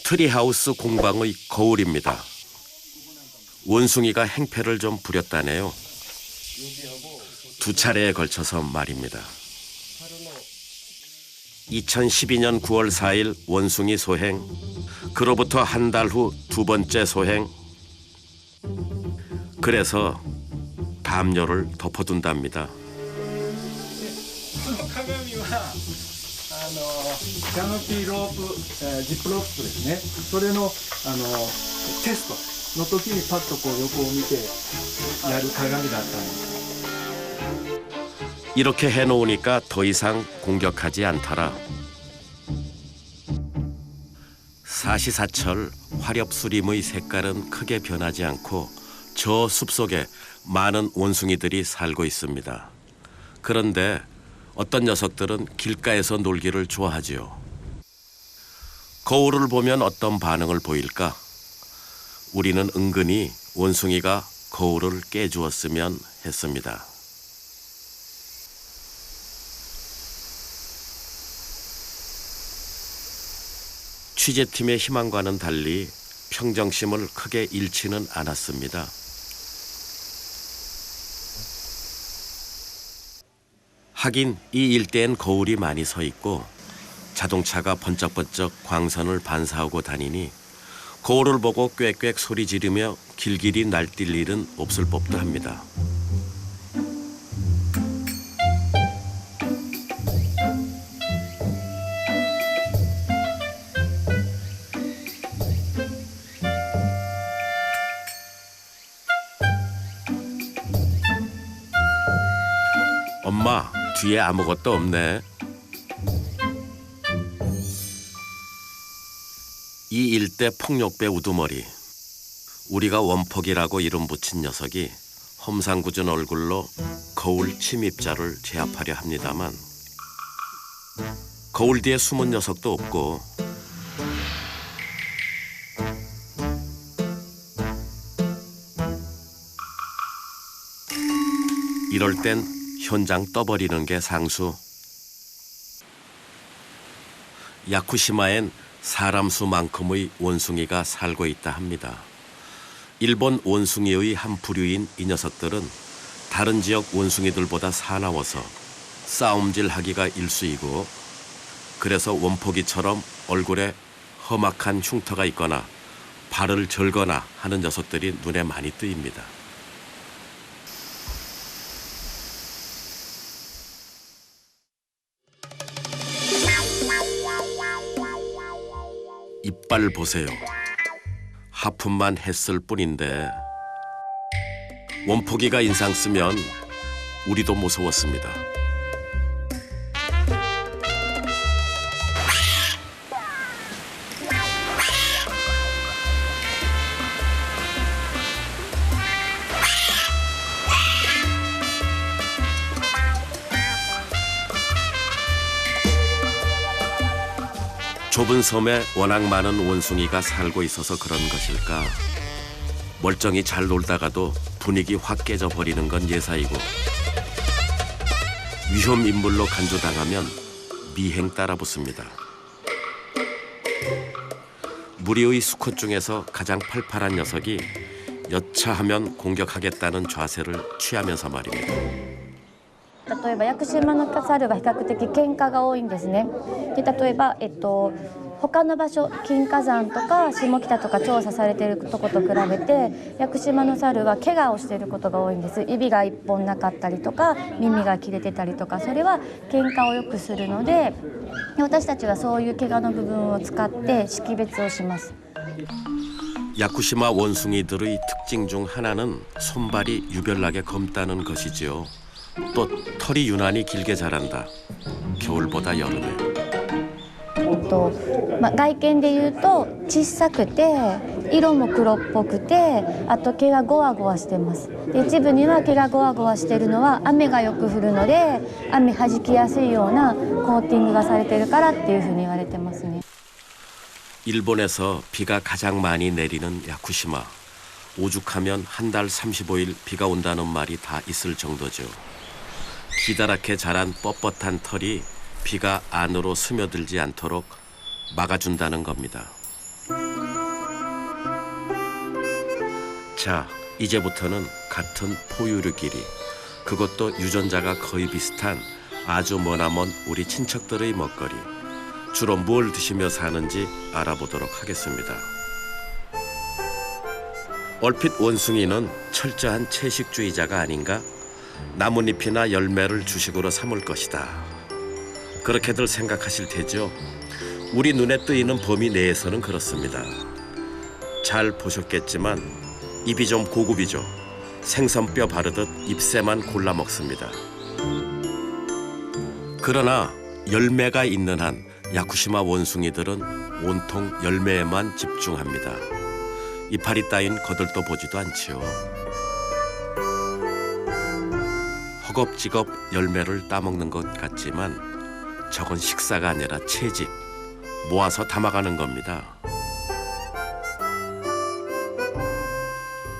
트리하우스 공방의 거울입니다. 원숭이가 행패를 좀 부렸다네요. 두 차례에 걸쳐서 말입니다. 2012년 9월 4일 원숭이 소행, 그로부터 한 달 후 두 번째 소행. 그래서 담요를 덮어둔답니다. 鏡はキャノピーロープ、ジップロックですね。それのテストの時にパッとこう横を見てやる鏡だったんです。 이렇게 해놓으니까 더 이상 공격하지 않더라. 사시사철 화렵수림의 색깔은 크게 변하지 않고 저 숲속에 많은 원숭이들이 살고 있습니다. 그런데 어떤 녀석들은 길가에서 놀기를 좋아하지요. 거울을 보면 어떤 반응을 보일까? 우리는 은근히 원숭이가 거울을 깨주었으면 했습니다. 취재팀의 희망과는 달리 평정심을 크게 잃지는 않았습니다. 하긴 이 일대엔 거울이 많이 서 있고 자동차가 번쩍번쩍 광선을 반사하고 다니니 거울을 보고 꽥꽥 소리 지르며 길길이 날뛸 일은 없을 법도 합니다. 엄마, 뒤에 아무것도 없네. 이 일대 폭력배 우두머리. 우리가 원폭이라고 이름 붙인 녀석이 험상궂은 얼굴로 거울 침입자를 제압하려 합니다만 거울 뒤에 숨은 녀석도 없고 이럴 땐 현장 떠버리는 게 상수. 야쿠시마엔 사람 수만큼의 원숭이가 살고 있다 합니다. 일본 원숭이의 한 부류인 이 녀석들은 다른 지역 원숭이들보다 사나워서 싸움질하기가 일쑤이고 그래서 원포기처럼 얼굴에 험악한 흉터가 있거나 발을 절거나 하는 녀석들이 눈에 많이 띄입니다. 이빨 보세요. 하품만 했을 뿐인데 원포기가 인상 쓰면 우리도 무서웠습니다. 좁은 섬에 워낙 많은 원숭이가 살고 있어서 그런 것일까? 멀쩡히 잘 놀다가도 분위기 확 깨져 버리는 건 예사이고 위험 인물로 간주당하면 미행 따라붙습니다. 무리의 수컷 중에서 가장 팔팔한 녀석이 여차하면 공격하겠다는 자세를 취하면서 말입니다. 例えば屋久島の猿は比較的喧嘩が多いんですね。で例えば、他の場所金華山とか下北とか調査されているとこと比べて屋久島の猿は怪我をしていることが多いんです。指が1本なかったりとか耳が切れてたりとかそれは喧嘩をよくするので私たちはそういう怪我の部分を使って識別をします。 야쿠시마 원숭이들의 특징 중 하나는 손발이 유별나게 검다는 것이지요. 또 털이 유난히 길게 자란다. 겨울보다 여름에. 外見で言うと小さくて色も黒っぽくてあと毛がゴワゴワしてます。で一部には毛がゴワゴワしているのは雨がよく降るので雨弾きやすいようなコーティングがされているからっていうふうに言われてますね。 일본에서 비가 가장 많이 내리는 야쿠시마. 오죽하면 한 달 35일 비가 온다는 말이 다 있을 정도죠. 기다랗게 자란 뻣뻣한 털이 비가 안으로 스며들지 않도록 막아준다는 겁니다. 자, 이제부터는 같은 포유류끼리, 그것도 유전자가 거의 비슷한 아주 머나먼 우리 친척들의 먹거리, 주로 뭘 드시며 사는지 알아보도록 하겠습니다. 얼핏 원숭이는 철저한 채식주의자가 아닌가? 나뭇잎이나 열매를 주식으로 삼을 것이다. 그렇게들 생각하실 테죠. 우리 눈에 뜨이는 범위 내에서는 그렇습니다. 잘 보셨겠지만 입이 좀 고급이죠. 생선뼈 바르듯 잎새만 골라 먹습니다. 그러나 열매가 있는 한 야쿠시마 원숭이들은 온통 열매에만 집중합니다. 이파리 따윈 거들떠 보지도 않지요. 허겁지겁 열매를 따먹는 것 같지만 저건 식사가 아니라 채집, 모아서 담아가는 겁니다.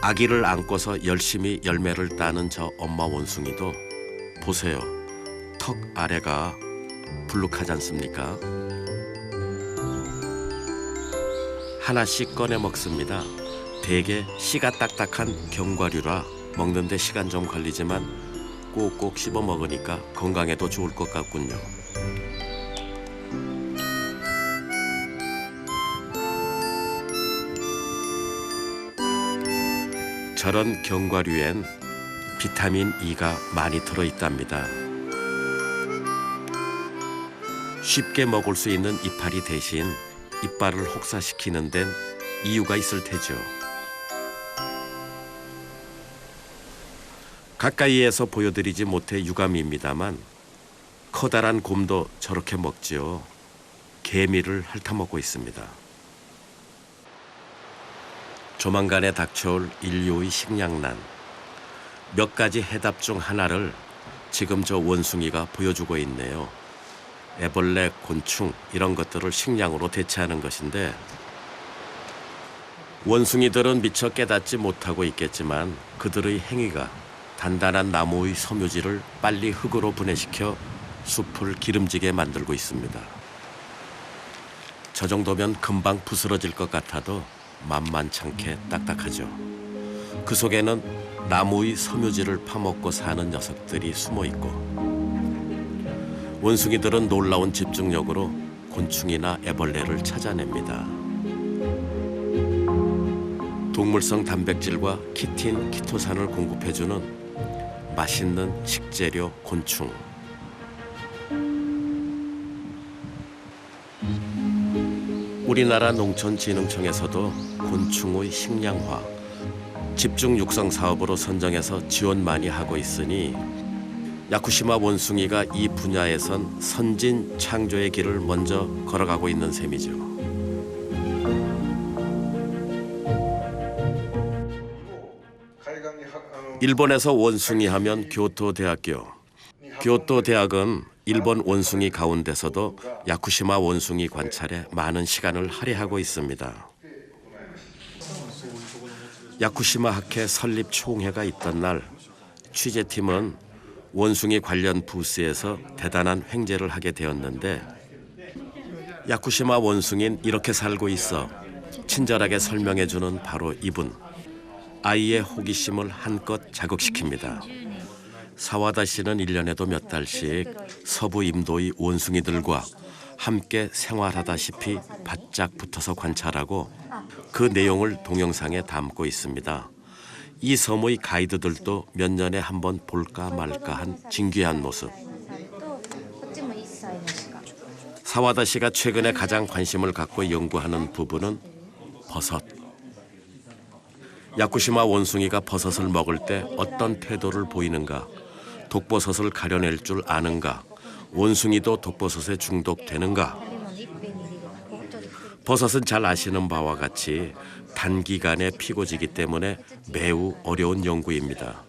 아기를 안고서 열심히 열매를 따는 저 엄마 원숭이도 보세요. 턱 아래가 불룩하지 않습니까? 하나씩 꺼내 먹습니다. 대개 씨가 딱딱한 견과류라 먹는데 시간 좀 걸리지만 꼭꼭 씹어 먹으니까 건강에도 좋을 것 같군요. 저런 견과류엔 비타민 E가 많이 들어있답니다. 쉽게 먹을 수 있는 이파리 대신 이빨을 혹사시키는 데는 이유가 있을 테죠. 가까이에서 보여드리지 못해 유감입니다만 커다란 곰도 저렇게 먹지요. 개미를 핥아먹고 있습니다. 조만간에 닥쳐올 인류의 식량난. 몇 가지 해답 중 하나를 지금 저 원숭이가 보여주고 있네요. 애벌레, 곤충 이런 것들을 식량으로 대체하는 것인데 원숭이들은 미처 깨닫지 못하고 있겠지만 그들의 행위가 단단한 나무의 섬유질을 빨리 흙으로 분해시켜 숲을 기름지게 만들고 있습니다. 저 정도면 금방 부스러질 것 같아도 만만찮게 딱딱하죠. 그 속에는 나무의 섬유질을 파먹고 사는 녀석들이 숨어 있고 원숭이들은 놀라운 집중력으로 곤충이나 애벌레를 찾아냅니다. 동물성 단백질과 키틴, 키토산을 공급해주는 맛있는 식재료 곤충. 우리나라 농촌진흥청에서도 곤충의 식량화, 집중 육성 사업으로 선정해서 지원 많이 하고 있으니 야쿠시마 원숭이가 이 분야에선 선진 창조의 길을 먼저 걸어가고 있는 셈이죠. 일본에서 원숭이 하면 교토대학교. 교토대학은 일본 원숭이 가운데서도 야쿠시마 원숭이 관찰에 많은 시간을 할애하고 있습니다. 야쿠시마 학회 설립 총회가 있던 날 취재팀은 원숭이 관련 부스에서 대단한 횡재를 하게 되었는데 야쿠시마 원숭이는 이렇게 살고 있어 친절하게 설명해주는 바로 이분. 아이의 호기심을 한껏 자극시킵니다. 사와다 씨는 1년에도 몇 달씩 서부 임도의 원숭이들과 함께 생활하다시피 바짝 붙어서 관찰하고 그 내용을 동영상에 담고 있습니다. 이 섬의 가이드들도 몇 년에 한 번 볼까 말까한 진귀한 모습. 사와다 씨가 최근에 가장 관심을 갖고 연구하는 부분은 버섯. 야쿠시마 원숭이가 버섯을 먹을 때 어떤 태도를 보이는가, 독버섯을 가려낼 줄 아는가, 원숭이도 독버섯에 중독되는가. 버섯은 잘 아시는 바와 같이 단기간에 피고지기 때문에 매우 어려운 연구입니다.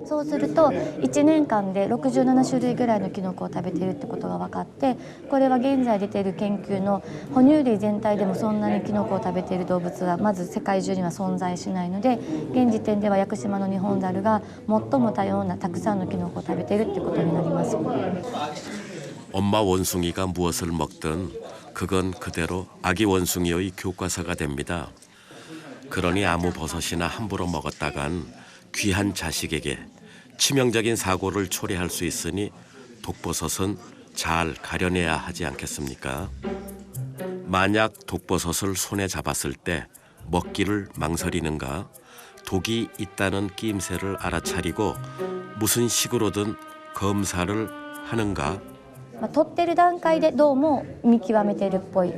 そうすると1年間で67種類ぐらいのキノコを食べているってことが分かって、これは現在出ている研究の哺乳類全体でもそんなにキノコを食べている動物はまず世界中には存在しないので、現時点では屋久島のニホンザルが最も多様なたくさんのキノコを食べているってことになります。 엄마 원숭이가 무엇을 먹든 그건 그대로 아기 원숭이의 교과서가 됩니다. 그러니 아무 버섯이나 함부로 먹었다간 귀한 자식에게 치명적인 사고를 초래할 수 있으니 독버섯은 잘 가려내야 하지 않겠습니까? 만약 독버섯을 손에 잡았을 때 먹기를 망설이는가, 독이 있다는 끼임새를 알아차리고 무슨 식으로든 검사를 하는가. 取ってる段階でどうも見極めてるっぽい。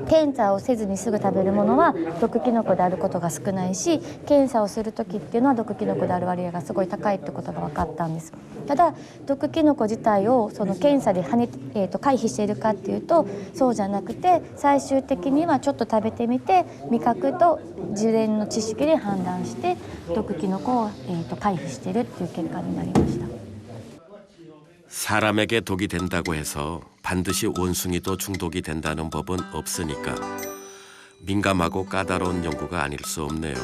検査をせずにすぐ食べるものは毒キノコであることが少ないし、検査をする時っていうのは毒キノコである割合がすごい高いってことが分かったんです。ただ毒キノコ自体をその検査で回避しているかっていうとそうじゃなくて、最終的にはちょっと食べてみて味覚と事前の知識で判断して毒キノコを回避しているっていう結果になりました。 사람에게 독이 된다고 해서 반드시 원숭이도 중독이 된다는 법은 없으니까 민감하고 까다로운 연구가 아닐 수 없네요.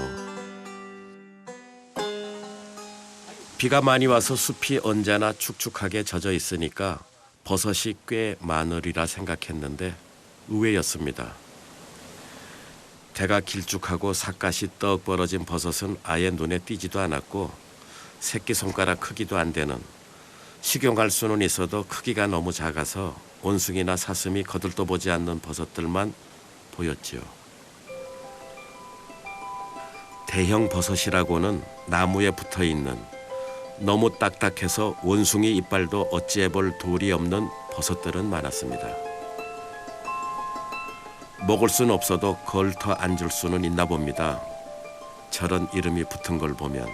비가 많이 와서 숲이 언제나 축축하게 젖어 있으니까 버섯이 꽤 많으리라 생각했는데 의외였습니다. 대가 길쭉하고 삿갓이 떡 벌어진 버섯은 아예 눈에 띄지도 않았고 새끼손가락 크기도 안 되는, 식용할 수는 있어도 크기가 너무 작아서 원숭이나 사슴이 거들떠보지 않는 버섯들만 보였지요. 대형 버섯이라고는 나무에 붙어있는, 너무 딱딱해서 원숭이 이빨도 어찌해볼 도리 없는 버섯들은 많았습니다. 먹을 수는 없어도 걸터 앉을 수는 있나 봅니다. 저런 이름이 붙은 걸 보면.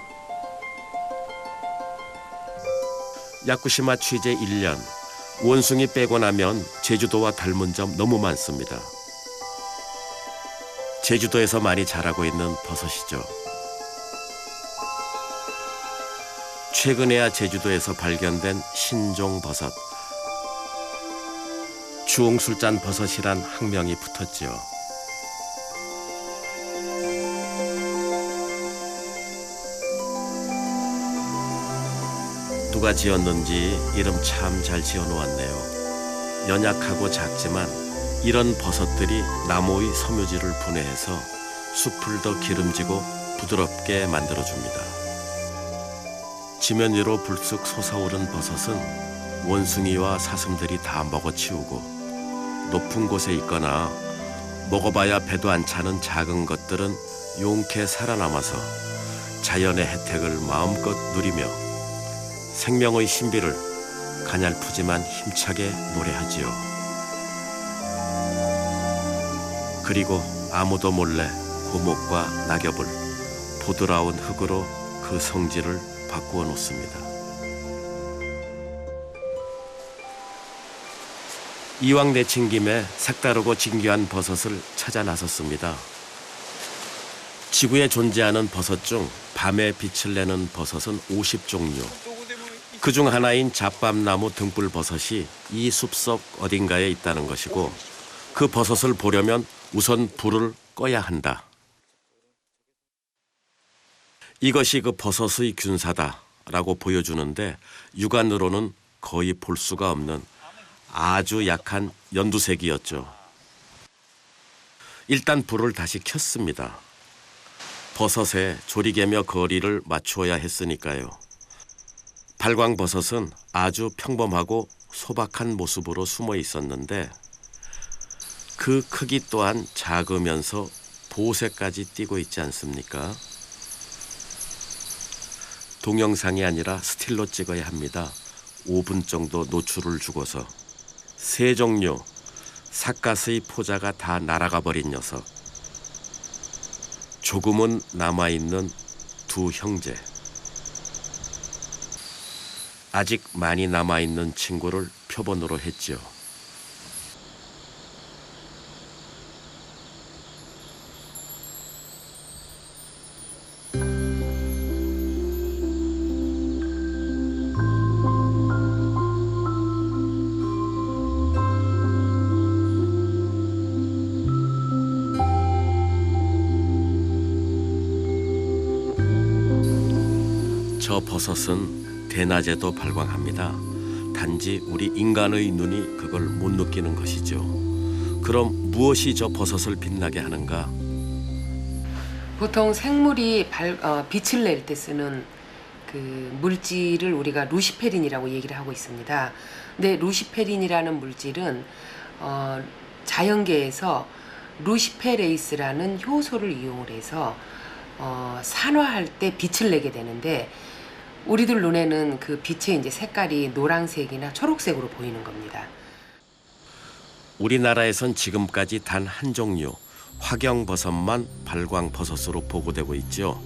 야쿠시마 취재 1년, 원숭이 빼고 나면 제주도와 닮은 점 너무 많습니다. 제주도에서 많이 자라고 있는 버섯이죠. 최근에야 제주도에서 발견된 신종 버섯, 주홍술잔 버섯이란 학명이 붙었지요. 누가 지었는지 이름 참 잘 지어놓았네요. 연약하고 작지만 이런 버섯들이 나무의 섬유질을 분해해서 숲을 더 기름지고 부드럽게 만들어줍니다. 지면 위로 불쑥 솟아오른 버섯은 원숭이와 사슴들이 다 먹어치우고, 높은 곳에 있거나 먹어봐야 배도 안 차는 작은 것들은 용케 살아남아서 자연의 혜택을 마음껏 누리며 생명의 신비를 가냘프지만 힘차게 노래하지요. 그리고 아무도 몰래 고목과 낙엽을 보드라운 흙으로 그 성질을 바꾸어 놓습니다. 이왕 내친 김에 색다르고 진귀한 버섯을 찾아 나섰습니다. 지구에 존재하는 버섯 중 밤에 빛을 내는 버섯은 50종류. 그중 하나인 잡밤나무 등불버섯이 이 숲속 어딘가에 있다는 것이고, 그 버섯을 보려면 우선 불을 꺼야 한다. 이것이 그 버섯의 균사다라고 보여주는데, 육안으로는 거의 볼 수가 없는 아주 약한 연두색이었죠. 일단 불을 다시 켰습니다. 버섯에 조리개며 거리를 맞추어야 했으니까요. 발광버섯은 아주 평범하고 소박한 모습으로 숨어 있었는데 그 크기 또한 작으면서 보색까지 띄고 있지 않습니까? 동영상이 아니라 스틸로 찍어야 합니다. 5분 정도 노출을 주고서. 세 종류, 삿갓의 포자가 다 날아가 버린 녀석. 조금은 남아있는 두 형제. 아직 많이 남아있는 친구를 표본으로 했죠. 저 버섯은 대낮에도 발광합니다. 단지 우리 인간의 눈이 그걸 못 느끼는 것이죠. 그럼 무엇이 저 버섯을 빛나게 하는가? 보통 생물이 빛을 낼 때 쓰는 그 물질을 우리가 루시페린이라고 얘기를 하고 있습니다. 근데 루시페린이라는 물질은 자연계에서 루시페레이스라는 효소를 이용을 해서 산화할 때 빛을 내게 되는데, 우리들 눈에는 그 빛의 이제 색깔이 노란색이나 초록색으로 보이는 겁니다. 우리나라에선 지금까지 단 한 종류 화경버섯만 발광버섯으로 보고되고 있죠.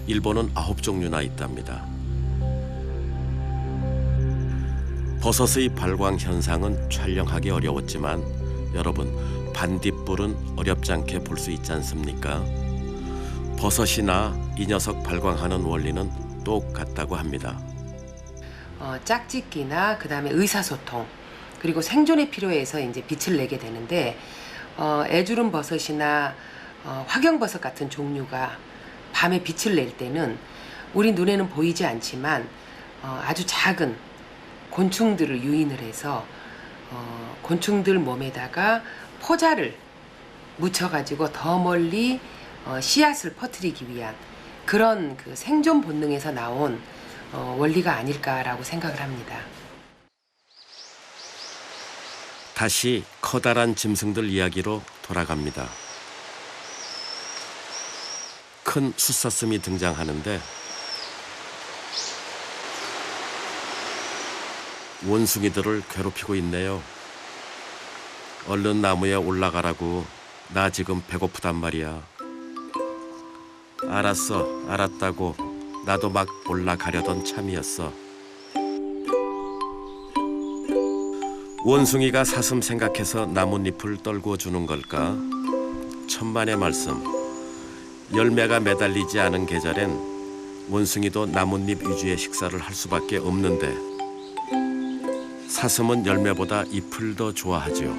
일본은 9종류나 있답니다. 버섯의 발광 현상은 촬영하기 어려웠지만 여러분, 반딧불은 어렵지 않게 볼 수 있지 않습니까? 버섯이나 이 녀석 발광하는 원리는 똑같다고 합니다. 짝짓기나 그다음에 의사소통, 그리고 생존에 필요해서 이제 빛을 내게 되는데, 애주름 버섯이나 화경버섯 같은 종류가 밤에 빛을 낼 때는 우리 눈에는 보이지 않지만 아주 작은 곤충들을 유인을 해서 곤충들 몸에다가 포자를 묻혀가지고 더 멀리 씨앗을 퍼뜨리기 위한 그런 그 생존 본능에서 나온 원리가 아닐까라고 생각을 합니다. 다시 커다란 짐승들 이야기로 돌아갑니다. 큰 숫사슴이 등장하는데 원숭이들을 괴롭히고 있네요. 얼른 나무에 올라가라고. 나 지금 배고프단 말이야. 알았어, 알았다고. 나도 막 올라가려던 참이었어. 원숭이가 사슴 생각해서 나뭇잎을 떨구어 주는 걸까? 천만의 말씀. 열매가 매달리지 않은 계절엔 원숭이도 나뭇잎 위주의 식사를 할 수밖에 없는데 사슴은 열매보다 잎을 더 좋아하죠.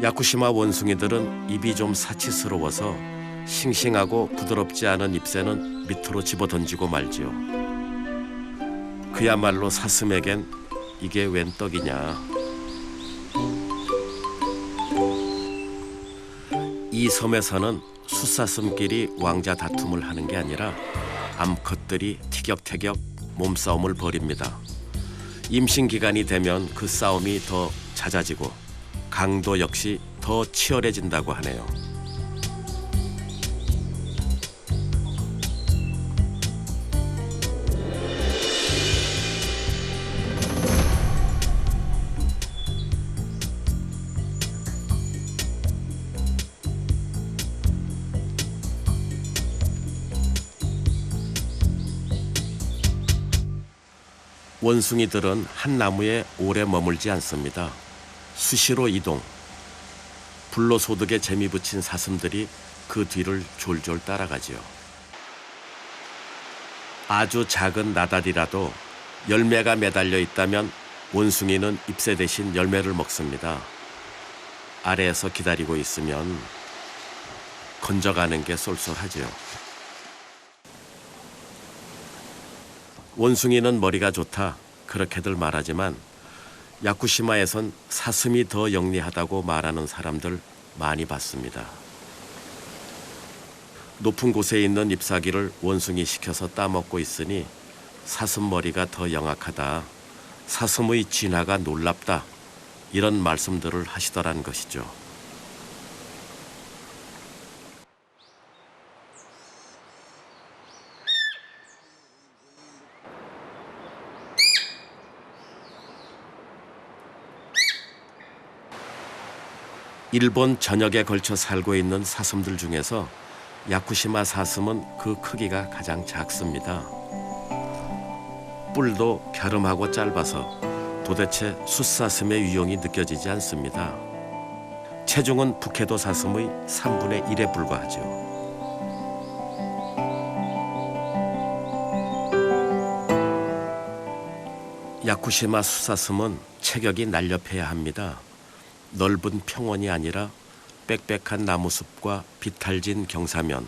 야쿠시마 원숭이들은 입이 좀 사치스러워서 싱싱하고 부드럽지 않은 잎새는 밑으로 집어던지고 말지요. 그야말로 사슴에겐 이게 웬 떡이냐. 이 섬에서는 숫사슴끼리 왕자 다툼을 하는 게 아니라 암컷들이 티격태격 몸싸움을 벌입니다. 임신 기간이 되면 그 싸움이 더 잦아지고 강도 역시 더 치열해진다고 하네요. 원숭이들은 한 나무에 오래 머물지 않습니다. 수시로 이동. 불로소득에 재미 붙인 사슴들이 그 뒤를 졸졸 따라가지요. 아주 작은 나달이라도 열매가 매달려 있다면 원숭이는 잎새 대신 열매를 먹습니다. 아래에서 기다리고 있으면 건져가는 게 쏠쏠하지요. 원숭이는 머리가 좋다 그렇게들 말하지만 야쿠시마에선 사슴이 더 영리하다고 말하는 사람들 많이 봤습니다. 높은 곳에 있는 잎사귀를 원숭이 시켜서 따먹고 있으니 사슴 머리가 더 영악하다, 사슴의 진화가 놀랍다, 이런 말씀들을 하시더란 것이죠. 일본 전역에 걸쳐 살고 있는 사슴들 중에서 야쿠시마 사슴은 그 크기가 가장 작습니다. 뿔도 갸름하고 짧아서 도대체 숫사슴의 유형이 느껴지지 않습니다. 체중은 북해도 사슴의 3분의 1에 불과하죠. 야쿠시마 숫사슴은 체격이 날렵해야 합니다. 넓은 평원이 아니라 빽빽한 나무숲과 비탈진 경사면,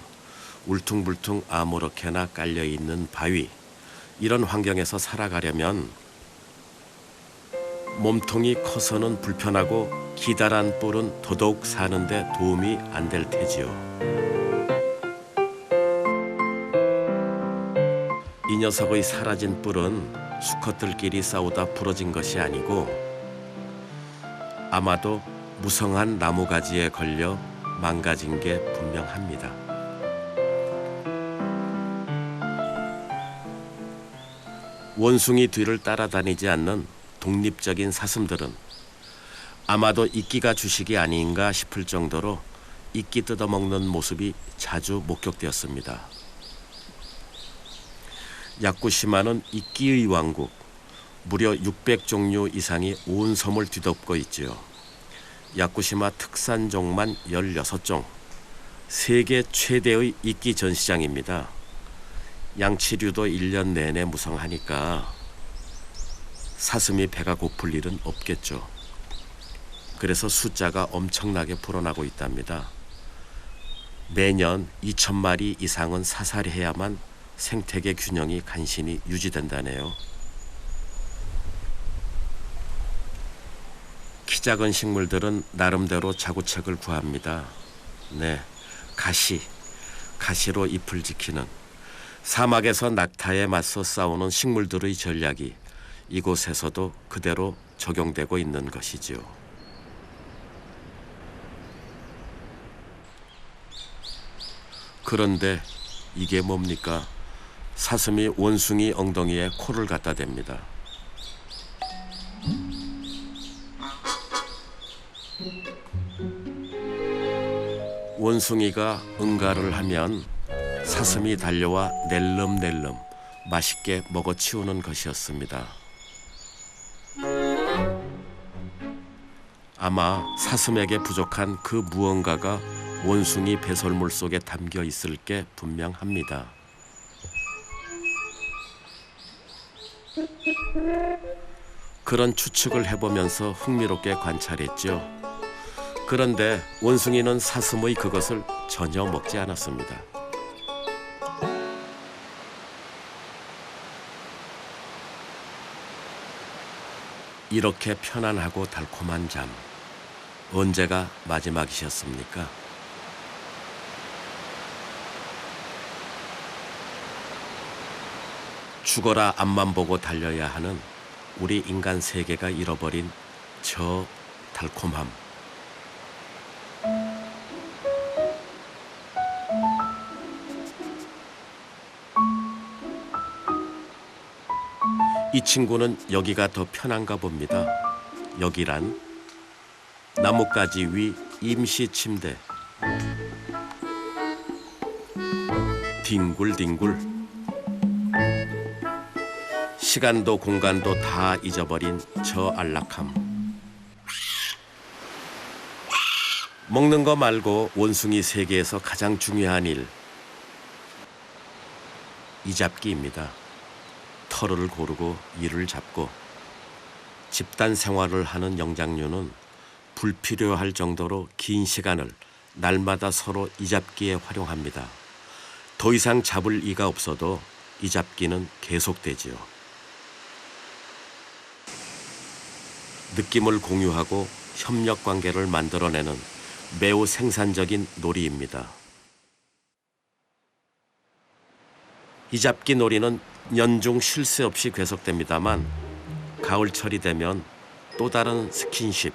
울퉁불퉁 아무렇게나 깔려있는 바위, 이런 환경에서 살아가려면 몸통이 커서는 불편하고 기다란 뿔은 더더욱 사는데 도움이 안 될 테지요. 이 녀석의 사라진 뿔은 수컷들끼리 싸우다 부러진 것이 아니고 아마도 무성한 나무가지에 걸려 망가진 게 분명합니다. 원숭이 뒤를 따라다니지 않는 독립적인 사슴들은 아마도 이끼가 주식이 아닌가 싶을 정도로 이끼 뜯어먹는 모습이 자주 목격되었습니다. 야쿠시마는 이끼의 왕국, 무려 600종류 이상이 온 섬을 뒤덮고 있지요. 야쿠시마 특산종만 16종, 세계 최대의 이끼 전시장입니다. 양치류도 1년 내내 무성하니까 사슴이 배가 고플 일은 없겠죠. 그래서 숫자가 엄청나게 불어나고 있답니다. 매년 2,000마리 이상은 사살해야만 생태계 균형이 간신히 유지된다네요. 키 작은 식물들은 나름대로 자구책을 구합니다. 네, 가시로 잎을 지키는 사막에서 낙타에 맞서 싸우는 식물들의 전략이 이곳에서도 그대로 적용되고 있는 것이지요. 그런데 이게 뭡니까? 사슴이 원숭이 엉덩이에 코를 갖다 댑니다. 원숭이가 응가를 하면 사슴이 달려와 낼름낼름 맛있게 먹어치우는 것이었습니다. 아마 사슴에게 부족한 그 무언가가 원숭이 배설물 속에 담겨 있을 게 분명합니다. 그런 추측을 해보면서 흥미롭게 관찰했죠. 그런데 원숭이는 사슴의 그것을 전혀 먹지 않았습니다. 이렇게 편안하고 달콤한 잠, 언제가 마지막이셨습니까? 죽어라 앞만 보고 달려야 하는 우리 인간 세계가 잃어버린 저 달콤함. 이 친구는 여기가 더 편한가 봅니다. 여기란 나뭇가지 위 임시 침대. 뒹굴뒹굴. 시간도 공간도 다 잊어버린 저 안락함. 먹는 거 말고 원숭이 세계에서 가장 중요한 일, 이잡기입니다. 털을 고르고 이를 잡고 집단 생활을 하는 영장류는 불필요할 정도로 긴 시간을 날마다 서로 이잡기에 활용합니다. 더 이상 잡을 이가 없어도 이잡기는 계속되지요. 느낌을 공유하고 협력 관계를 만들어내는 매우 생산적인 놀이입니다. 이잡기 놀이는 연중 쉴 새 없이 계속됩니다만 가을철이 되면 또 다른 스킨십.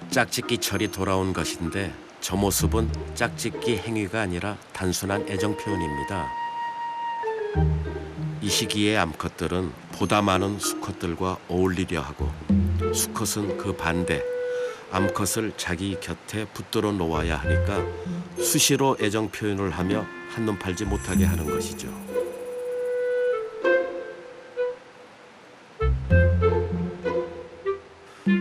짝짓기철이 돌아온 것인데 저 모습은 짝짓기 행위가 아니라 단순한 애정 표현입니다. 이 시기의 암컷들은 보다 많은 수컷들과 어울리려 하고 수컷은 그 반대, 암컷을 자기 곁에 붙들어 놓아야 하니까 수시로 애정 표현을 하며 한눈 팔지 못하게 하는 것이죠.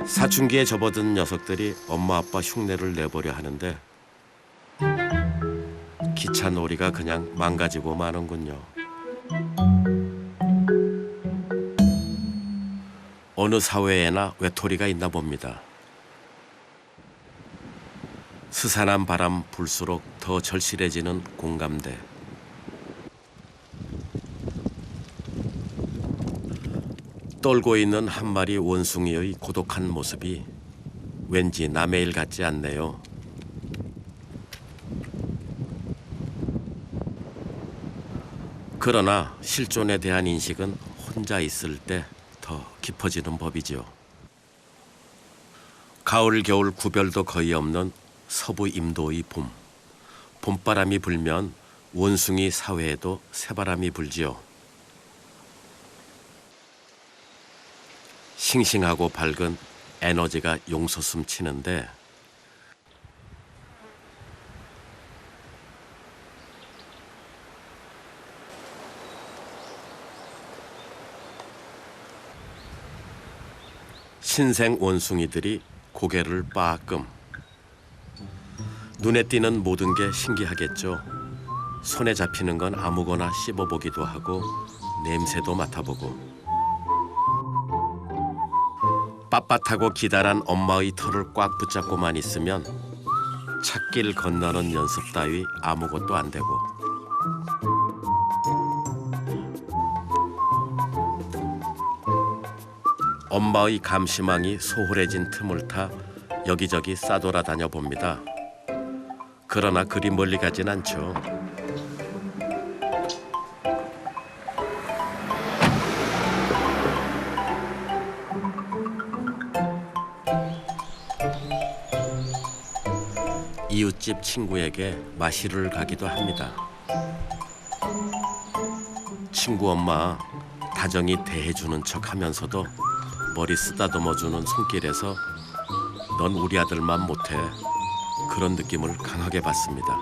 사춘기에 접어든 녀석들이 엄마 아빠 흉내를 내보려 하는데 기차 놀이가 그냥 망가지고 마는군요. 어느 사회에나 외톨이가 있나 봅니다. 스산한 바람 불수록 더 절실해지는 공감대. 떨고 있는 한 마리 원숭이의 고독한 모습이 왠지 남의 일 같지 않네요. 그러나 실존에 대한 인식은 혼자 있을 때 더 깊어지는 법이지요. 가을 겨울 구별도 거의 없는 서부 임도의 봄. 봄바람이 불면 원숭이 사회에도 새바람이 불지요. 싱싱하고 밝은 에너지가 용솟음 치는데 신생 원숭이들이 고개를 빠끔. 눈에 띄는 모든 게 신기하겠죠. 손에 잡히는 건 아무거나 씹어보기도 하고 냄새도 맡아보고. 빳빳하고 기다란 엄마의 털을 꽉 붙잡고만 있으면 찾길 건너는 연습 따위 아무것도 안 되고. 엄마의 감시망이 소홀해진 틈을 타 여기저기 싸돌아다녀 봅니다. 그러나 그리 멀리 가진 않죠. 이웃집 친구에게 마시를 가기도 합니다. 친구 엄마 다정히 대해주는 척하면서도 머리 쓰다듬어주는 손길에서 넌 우리 아들만 못해 그런 느낌을 강하게 받습니다.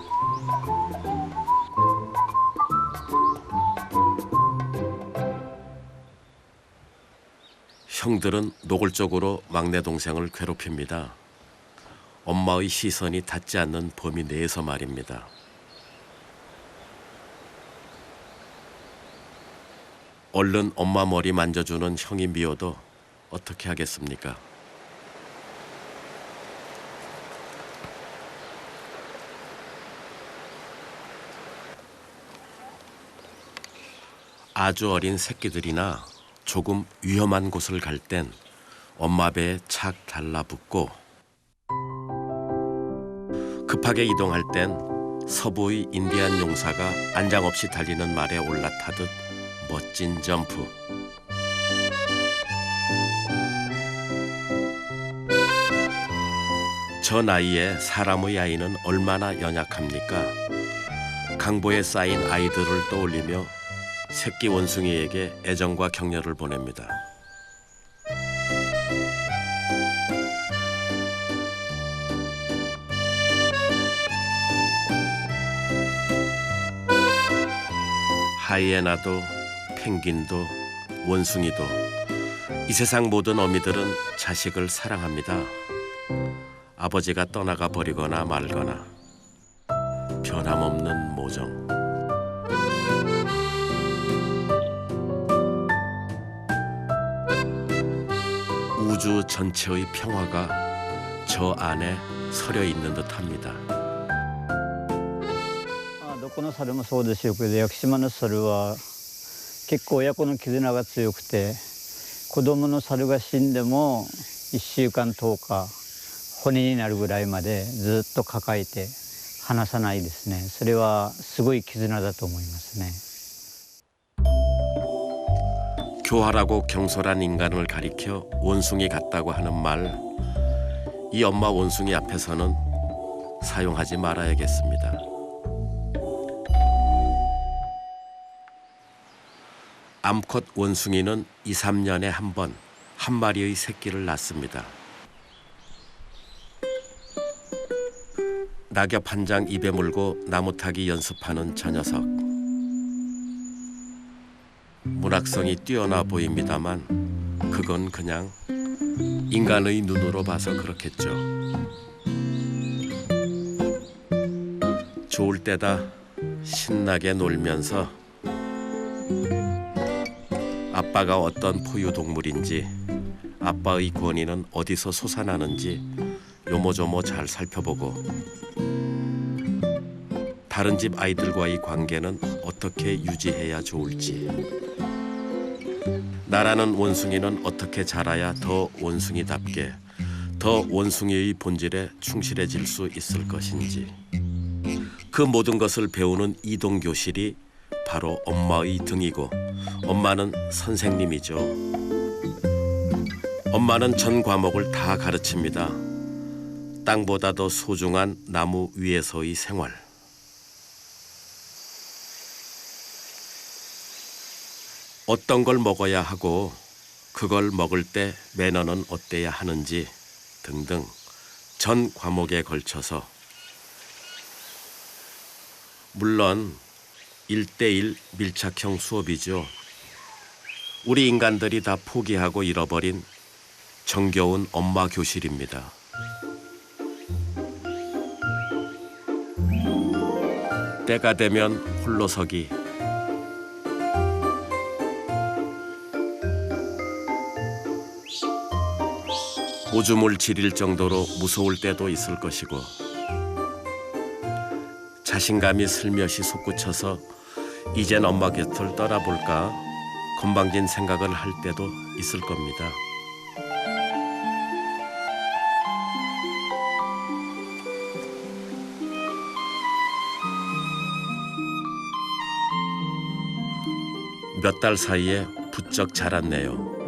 형들은 노골적으로 막내 동생을 괴롭힙니다. 엄마의 시선이 닿지 않는 범위 내에서 말입니다. 얼른 엄마 머리 만져주는 형이 미워도 어떻게 하겠습니까? 아주 어린 새끼들이나 조금 위험한 곳을 갈 땐 엄마 배에 착 달라붙고 급하게 이동할 땐 서부의 인디안 용사가 안장 없이 달리는 말에 올라타듯 멋진 점프. 저 나이에 사람의 아이는 얼마나 연약합니까? 강보에 쌓인 아이들을 떠올리며 새끼 원숭이에게 애정과 격려를 보냅니다. 하이에나도 펭귄도 원숭이도 이 세상 모든 어미들은 자식을 사랑합니다. 아버지가 떠나가 버리거나 말거나 변함없는 모정. 우주 전체의 평화가 저 안에 서려 있는 듯합니다. どこの猿もそうでしょうけど、屋久島の猿は結構親子の絆が強くて、子供の猿が死んでも1週間10日骨になるぐらいまでずっと抱えて離さないですね。それはすごい絆だと思いますね。 교활하고 경솔한 인간을 가리켜 원숭이 같다고 하는 말, 이 엄마 원숭이 앞에서는 사용하지 말아야겠습니다. 암컷 원숭이는 2, 3년에 한 번 한 마리의 새끼를 낳습니다. 낙엽 한 장 입에 물고 나무 타기 연습하는 저 녀석. 문학성이 뛰어나 보입니다만 그건 그냥 인간의 눈으로 봐서 그렇겠죠. 좋을 때다 신나게 놀면서 아빠가 어떤 포유동물인지 아빠의 권위는 어디서 솟아나는지 요모조모 잘 살펴보고 다른 집 아이들과의 관계는 어떻게 유지해야 좋을지 나라는 원숭이는 어떻게 자라야 더 원숭이답게 더 원숭이의 본질에 충실해질 수 있을 것인지 그 모든 것을 배우는 이동교실이 바로 엄마의 등이고 엄마는 선생님이죠. 엄마는 전 과목을 다 가르칩니다. 땅보다 더 소중한 나무 위에서의 생활. 어떤 걸 먹어야 하고 그걸 먹을 때 매너는 어때야 하는지 등등 전 과목에 걸쳐서 물론 1:1 밀착형 수업이죠. 우리 인간들이 다 포기하고 잃어버린 정겨운 엄마 교실입니다. 때가 되면 홀로서기. 오줌을 지릴 정도로 무서울 때도 있을 것이고 자신감이 슬며시 솟구쳐서 이젠 엄마 곁을 떠나볼까 건방진 생각을 할 때도 있을 겁니다. 몇 달 사이에 부쩍 자랐네요.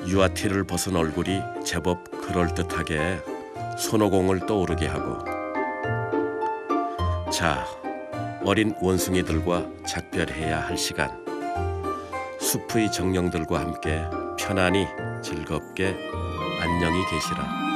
유아티를 벗은 얼굴이 제법 그럴듯하게 손오공을 떠오르게 하고 자, 어린 원숭이들과 작별해야 할 시간. 숲의 정령들과 함께 편안히 즐겁게 안녕히 계시라.